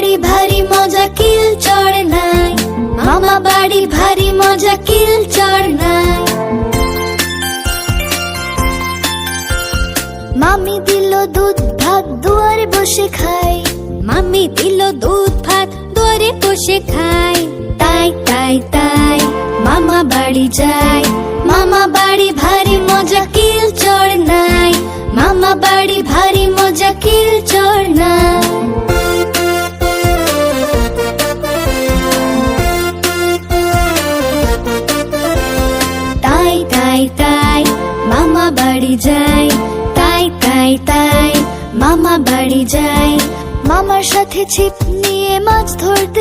বাড়ি ভারী মজা কিল চড় নাই, মামা বাড়ি ভারী মজা কিল চড় নাই। মামি দিল দুধ ভাত দুয়ারে বসে খাই, মামি দিল দুধ ভাত দুয়ারে বসে খাই। তাই তাই তাই মামা বাড়ি যাই, মামা বাড়ি ভারী মজা কিল চড় নাই, মামা বাড়ি ভারী মজা কিল চড় নাই। তাই তাই তাই মামা বাড়ি যাই, তাই তাই তাই মামা বাড়ি যাই। মামার সাথে ছিপ নিয়ে মাছ ধরতে